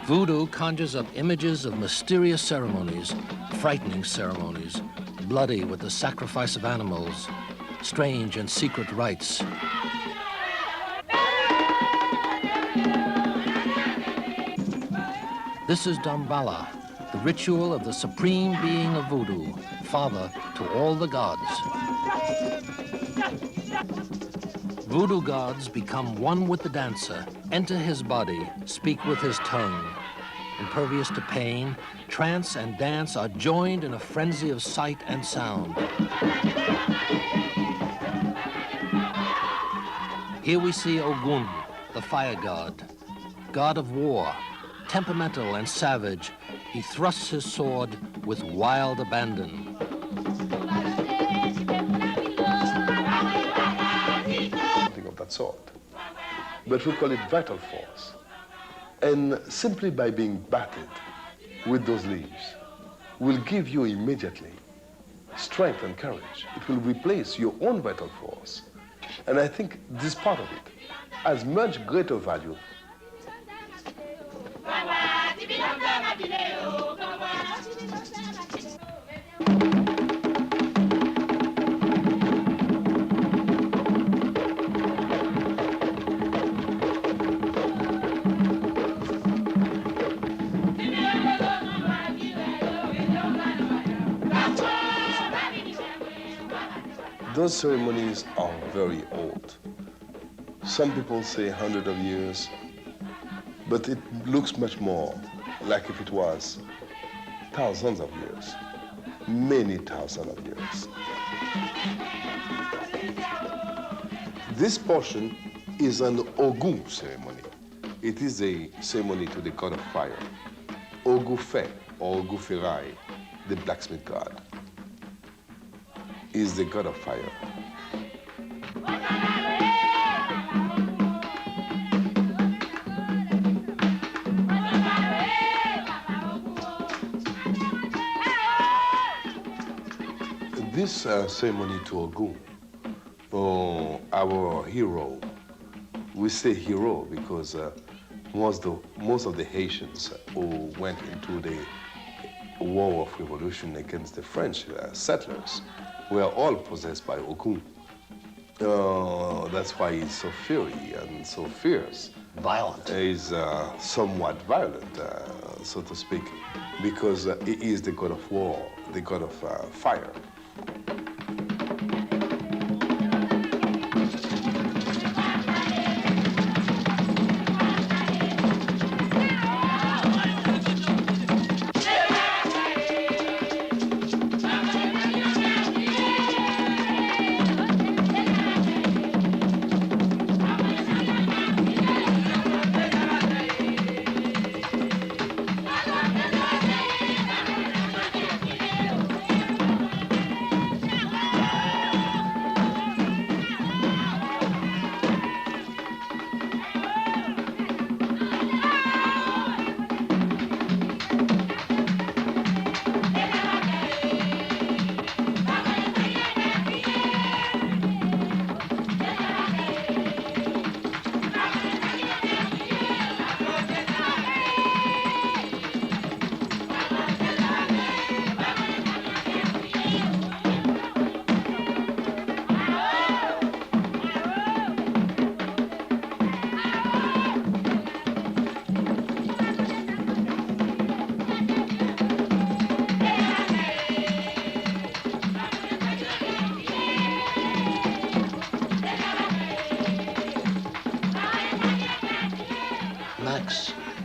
Voodoo conjures up images of mysterious ceremonies, frightening ceremonies, bloody with the sacrifice of animals, strange and secret rites. This is Damballa, the ritual of the supreme being of Voodoo, father to all the gods. Voodoo gods become one with the dancer, enter his body, speak with his tongue. Impervious to pain, trance and dance are joined in a frenzy of sight and sound. Here we see Ogun, the fire god of war, temperamental and savage. He thrusts his sword with wild abandon. Something of that sort. But we call it vital force. And simply by being battered with those leaves will give you immediately strength and courage. It will replace your own vital force. And I think this part of it has much greater value. Those ceremonies are very old. Some people say hundreds of years, but it looks much more like if it was thousands of years, many thousands of years. This portion is an Ogun ceremony. It is a ceremony to the god of fire, Ogufe or Oguferai, the blacksmith god, is the god of fire. This ceremony to Ogun, our hero, we say hero because most of the Haitians who went into the war of revolution against the French settlers were all possessed by Ogun. That's why he's so fiery and so fierce. Violent. He's somewhat violent, so to speak, because he is the god of war, the god of fire.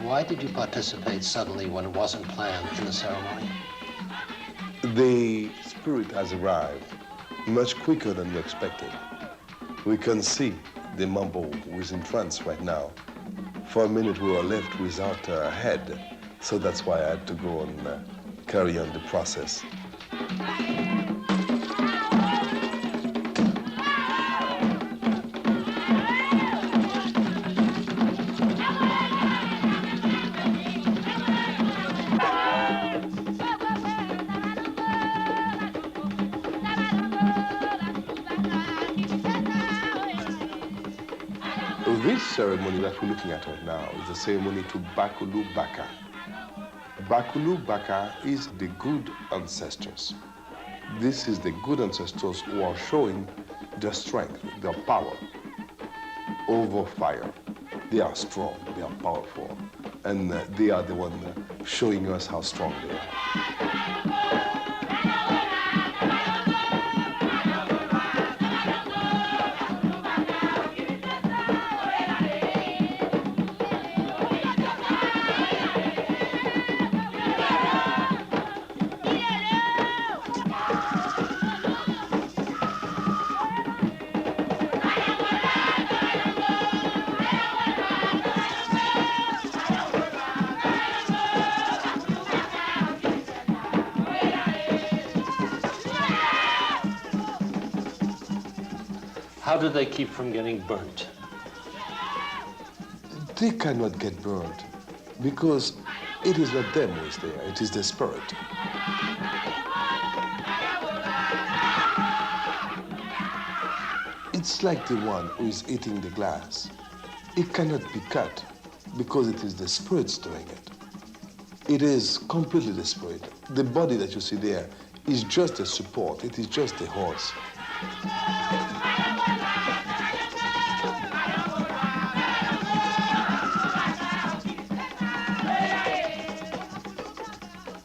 Why did you participate suddenly when it wasn't planned in the ceremony? The spirit has arrived much quicker than we expected. We can see the mambo who is in trance right now. For a minute we were left without a head, so that's why I had to go and carry on the process. This ceremony that we're looking at right now is the ceremony to Bakulu Baka. Bakulu Baka is the good ancestors. This is the good ancestors who are showing their strength, their power over fire. They are strong, they are powerful, and they are the one showing us how strong they are. How do they keep from getting burnt? They cannot get burned because it is not them who is there, it is the spirit. It's like the one who is eating the glass. It cannot be cut because it is the spirits doing it. It is completely the spirit. The body that you see there is just a support, it is just a horse.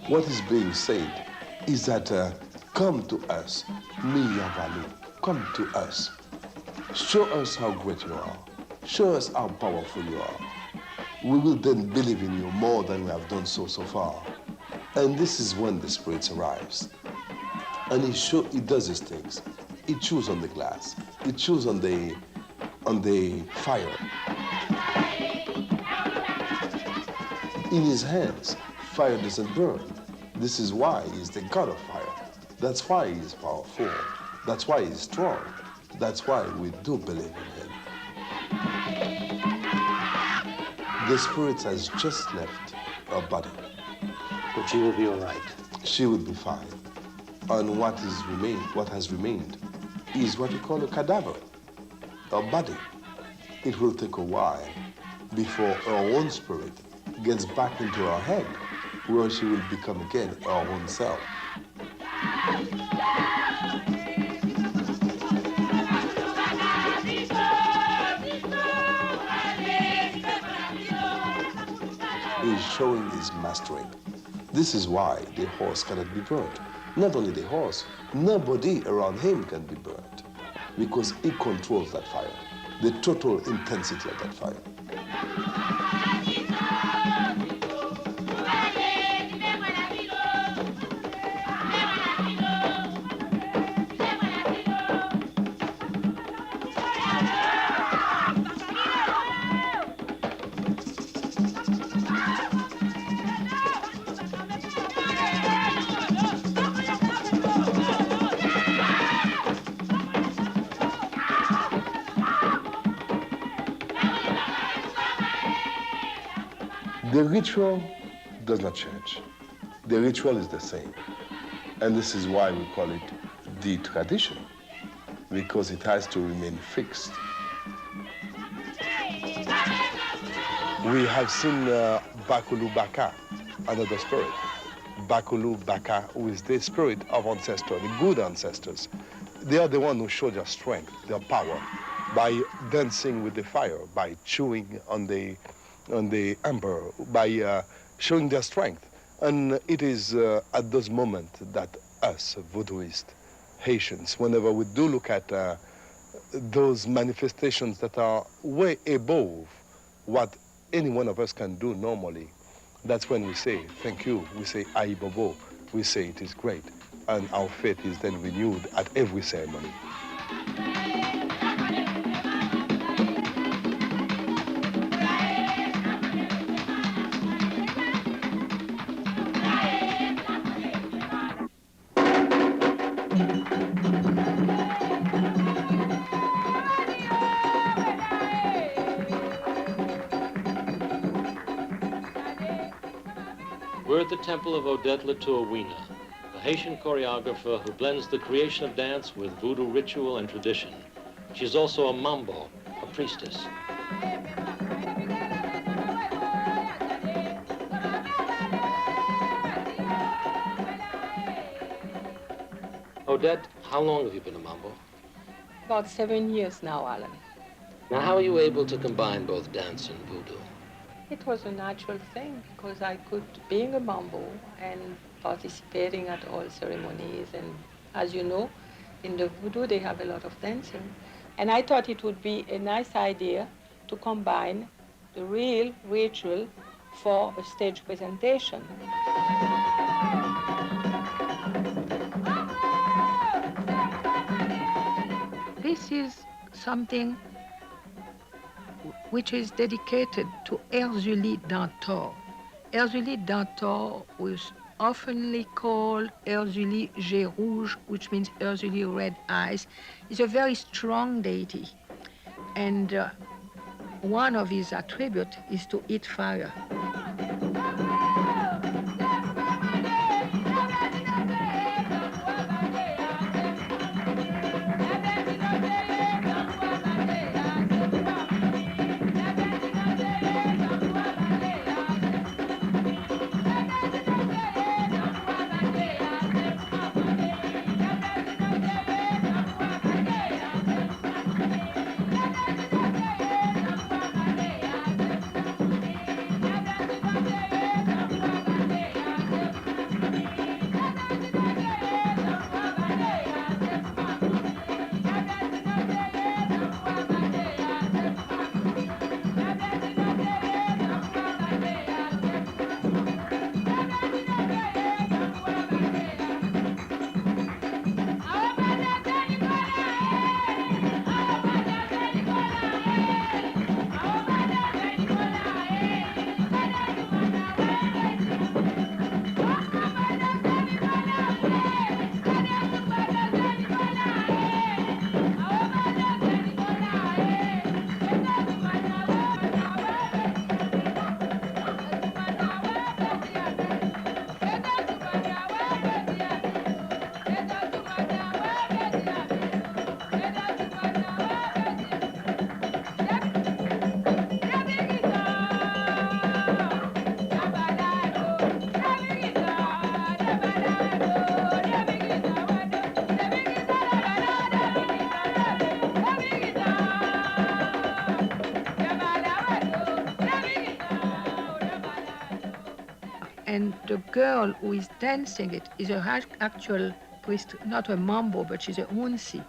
What is being said is that come to us, Miyavalu, come to us. Show us how great you are. Show us how powerful you are. We will then believe in you more than we have done so far. And this is when the spirit arrives. And he does his things. He chews on the glass. He chews on the fire. In his hands, fire doesn't burn. This is why he's the god of fire. That's why he's powerful. That's why he's strong. That's why we do believe in him. The spirit has just left her body. But she will be all right. She will be fine. And what has remained is what we call a cadaver, a body. It will take a while before her own spirit gets back into her head, where she will become again her own self. He is showing his mastering. This is why the horse cannot be burnt. Not only the horse, nobody around him can be burnt, because he controls that fire, the total intensity of that fire. The ritual does not change. The ritual is the same. And this is why we call it the tradition, because it has to remain fixed. We have seen Bakulu Baka, another spirit. Bakulu Baka, who is the spirit of ancestors, the good ancestors. They are the ones who show their strength, their power, by dancing with the fire, by chewing on the ember, by showing their strength. And it is at those moments that us, Voodooists, Haitians, whenever we do look at those manifestations that are way above what any one of us can do normally, that's when we say, thank you, we say, Aye Bobo, we say it is great. And our faith is then renewed at every ceremony. We're at the temple of Odette Latourwina, a Haitian choreographer who blends the creation of dance with voodoo ritual and tradition. She's also a mambo, a priestess. Odette, how long have you been a mambo? About 7 years now, Alan. Now, how are you able to combine both dance and voodoo? It was a natural thing because I could, being a mambo and participating at all ceremonies, and as you know, in the voodoo they have a lot of dancing. And I thought it would be a nice idea to combine the real ritual for a stage presentation. This is something which is dedicated to Ursule Dantor. Ursule Dantor was oftenly called Ursule J Rouge, which means Ursule Red Eyes. Is a very strong deity, and one of his attributes is to eat fire. And the girl who is dancing it is an actual priest, not a mambo, but she's a unsi.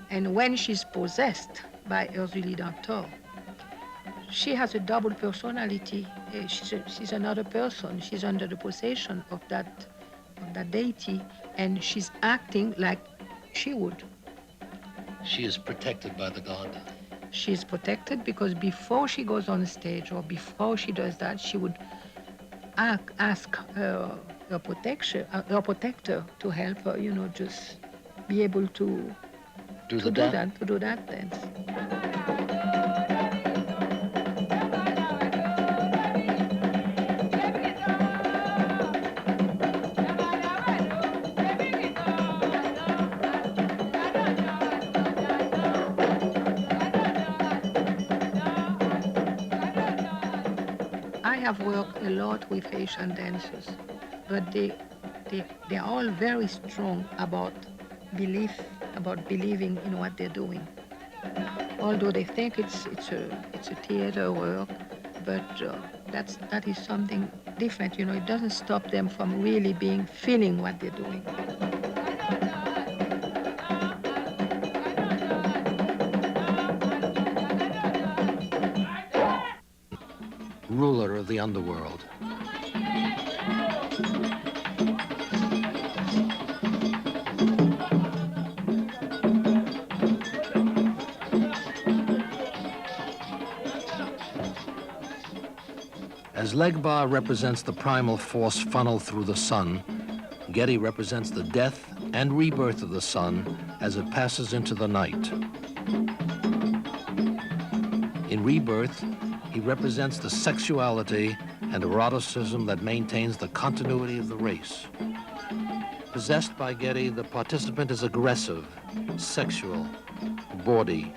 And when she's possessed by Ursule Dantor, she has a double personality. She's another person. She's under the possession of that deity, and she's acting like she would. She is protected by the god. She's protected because before she goes on stage or before she does that, she would ask her protector to help her, just be able to do that dance. I have worked a lot with Haitian dancers, but they're all very strong about believing in what they're doing. Although they think it's a theater work, but that is something different. It doesn't stop them from really feeling what they're doing. Ruler of the underworld. As Legba represents the primal force funneled through the sun, Getty represents the death and rebirth of the sun as it passes into the night. In rebirth, he represents the sexuality and eroticism that maintains the continuity of the race. Possessed by Getty, the participant is aggressive, sexual, bawdy.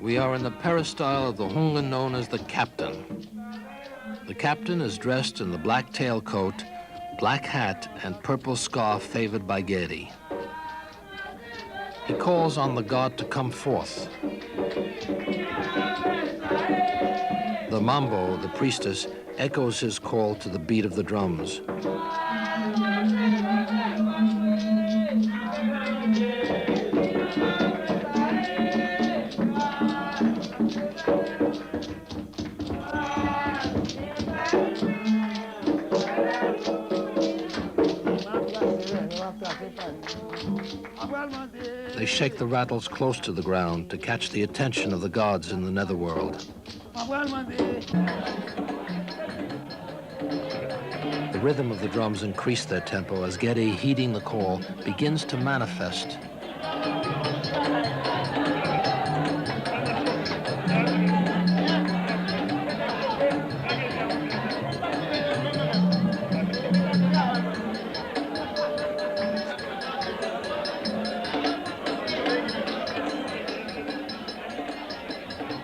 We are in the peristyle of the Hunga known as the Captain. The Captain is dressed in the black tailcoat, black hat, and purple scarf favored by Gedi. He calls on the god to come forth. The Mambo, the priestess, echoes his call to the beat of the drums. They shake the rattles close to the ground to catch the attention of the gods in the netherworld. The rhythm of the drums increase their tempo as Gedi, heeding the call, begins to manifest.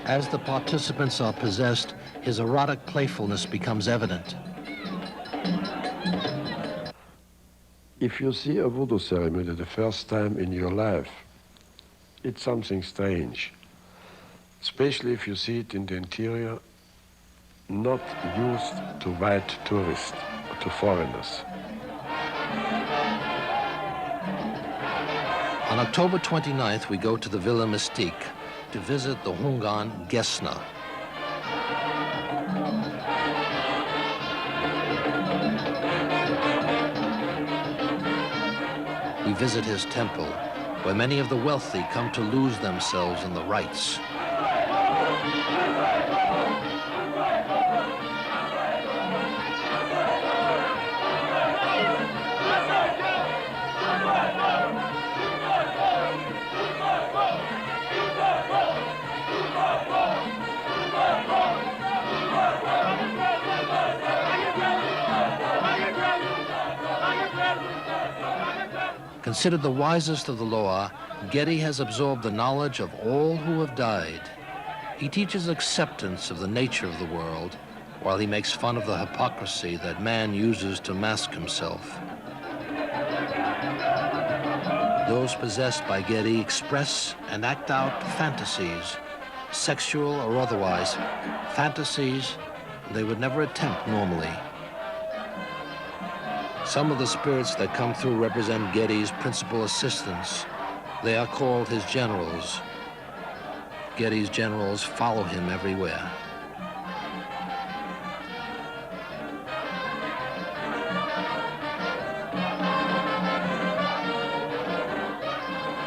As the participants are possessed, his erotic playfulness becomes evident. If you see a voodoo ceremony the first time in your life, it's something strange, especially if you see it in the interior, not used to white tourists or to foreigners. On October 29th, we go to the Villa Mystique to visit the Hungan Gesna. We visit his temple, where many of the wealthy come to lose themselves in the rites. Considered the wisest of the Loa, Gedi has absorbed the knowledge of all who have died. He teaches acceptance of the nature of the world, while he makes fun of the hypocrisy that man uses to mask himself. Those possessed by Gedi express and act out fantasies, sexual or otherwise, fantasies they would never attempt normally. Some of the spirits that come through represent Gedi's principal assistants. They are called his generals. Gedi's generals follow him everywhere.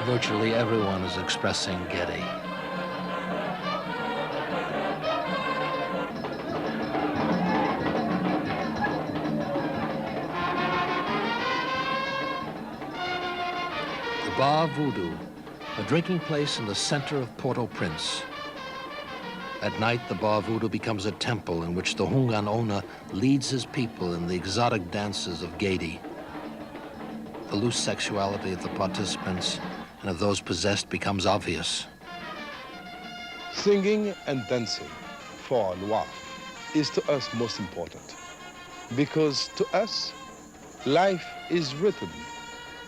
Virtually everyone is expressing Gedi. Bar Voodoo, a drinking place in the center of Port-au-Prince. At night, the Bar Voodoo becomes a temple in which the Hungan owner leads his people in the exotic dances of Gedi. The loose sexuality of the participants and of those possessed becomes obvious. Singing and dancing for Loa is to us most important, because to us, life is rhythm.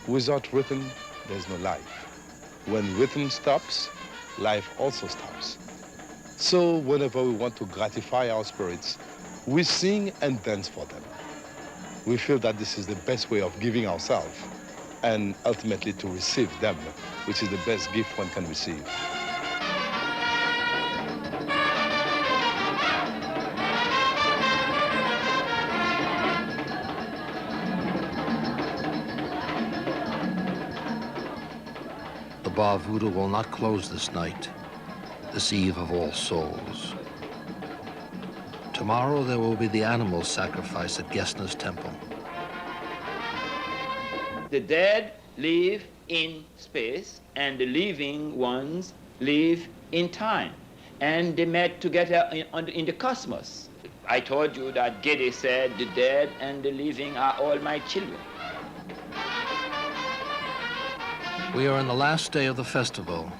Without rhythm, there's no life. When rhythm stops, life also stops. So whenever we want to gratify our spirits, we sing and dance for them. We feel that this is the best way of giving ourselves and ultimately to receive them, which is the best gift one can receive. The Bar Voodoo will not close this night, this Eve of All Souls. Tomorrow there will be the animal sacrifice at Gesna's temple. The dead live in space and the living ones live in time. And they met together in the cosmos. I told you that Gedi said the dead and the living are all my children. We are in the last day of the festival.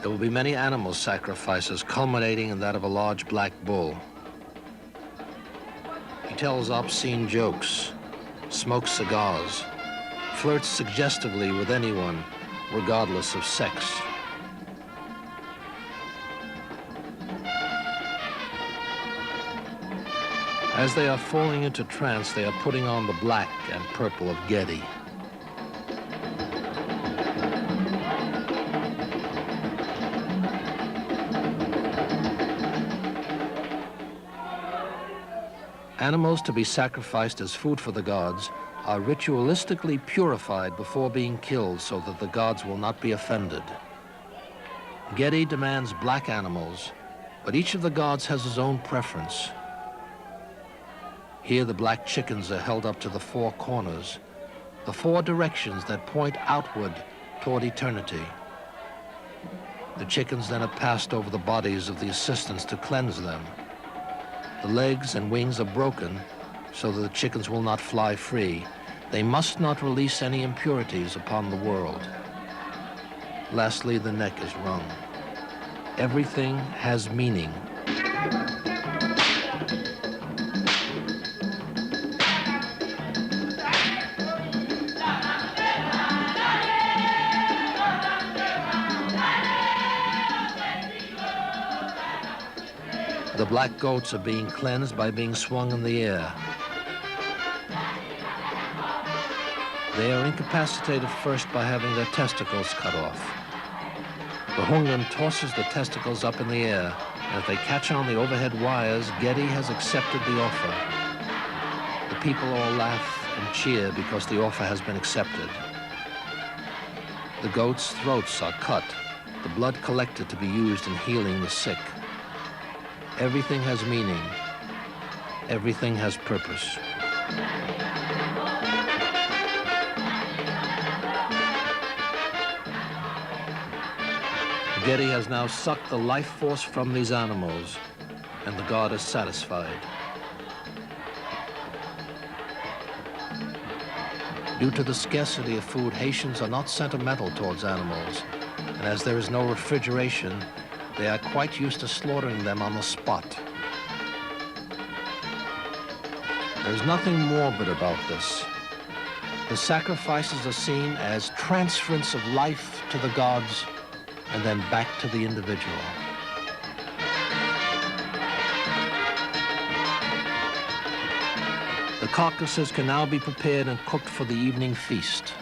There will be many animal sacrifices, culminating in that of a large black bull. He tells obscene jokes, smokes cigars, flirts suggestively with anyone, regardless of sex. As they are falling into trance, they are putting on the black and purple of Getty. Animals to be sacrificed as food for the gods are ritualistically purified before being killed so that the gods will not be offended. Getty demands black animals, but each of the gods has his own preference. Here the black chickens are held up to the four corners, the four directions that point outward toward eternity. The chickens then are passed over the bodies of the assistants to cleanse them. The legs and wings are broken so that the chickens will not fly free. They must not release any impurities upon the world. Lastly, the neck is wrung. Everything has meaning. The black goats are being cleansed by being swung in the air. They are incapacitated first by having their testicles cut off. The Hungan tosses the testicles up in the air, and if they catch on the overhead wires, Getty has accepted the offer. The people all laugh and cheer because the offer has been accepted. The goats' throats are cut, the blood collected to be used in healing the sick. Everything has meaning. Everything has purpose. Getty has now sucked the life force from these animals, and the god is satisfied. Due to the scarcity of food, Haitians are not sentimental towards animals, and as there is no refrigeration, they are quite used to slaughtering them on the spot. There's nothing morbid about this. The sacrifices are seen as transference of life to the gods and then back to the individual. The carcasses can now be prepared and cooked for the evening feast.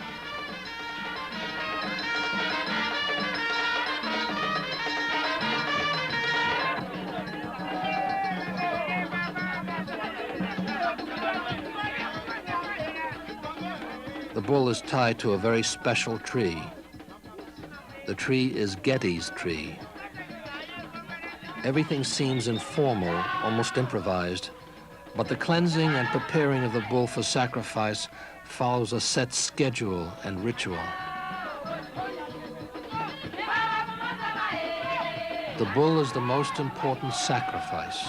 The bull is tied to a very special tree. The tree is Getty's tree. Everything seems informal, almost improvised, but the cleansing and preparing of the bull for sacrifice follows a set schedule and ritual. The bull is the most important sacrifice.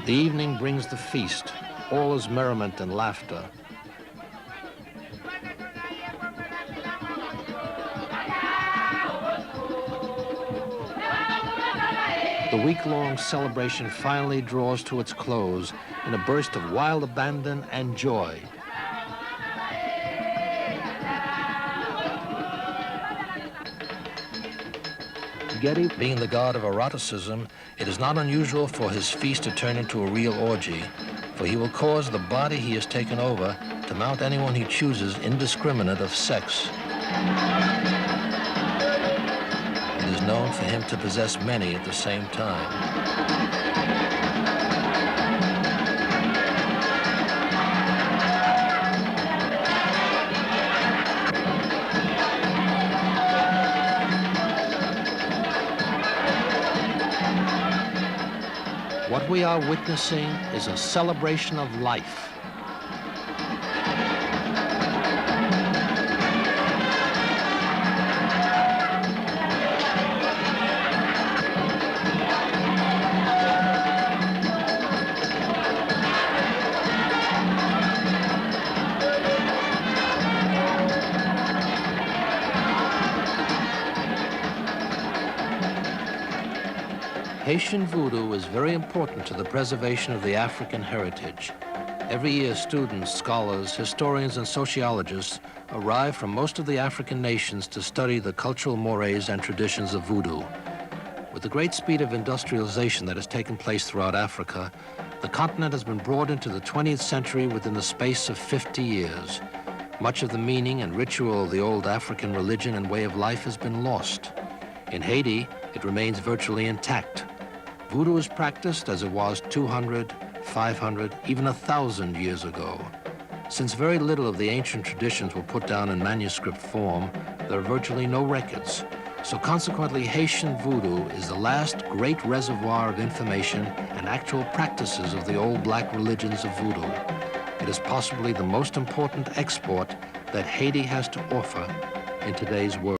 The evening brings the feast. All is merriment and laughter. The week-long celebration finally draws to its close in a burst of wild abandon and joy. Getty, being the god of eroticism, it is not unusual for his feast to turn into a real orgy, for he will cause the body he has taken over to mount anyone he chooses, indiscriminate of sex. It is known for him to possess many at the same time. What we are witnessing is a celebration of life. Haitian voodoo is very important to the preservation of the African heritage. Every year, students, scholars, historians, and sociologists arrive from most of the African nations to study the cultural mores and traditions of voodoo. With the great speed of industrialization that has taken place throughout Africa, the continent has been brought into the 20th century within the space of 50 years. Much of the meaning and ritual of the old African religion and way of life has been lost. In Haiti, it remains virtually intact. Voodoo is practiced as it was 200, 500, even 1,000 years ago. Since very little of the ancient traditions were put down in manuscript form, there are virtually no records. So consequently, Haitian voodoo is the last great reservoir of information and actual practices of the old black religions of voodoo. It is possibly the most important export that Haiti has to offer in today's world.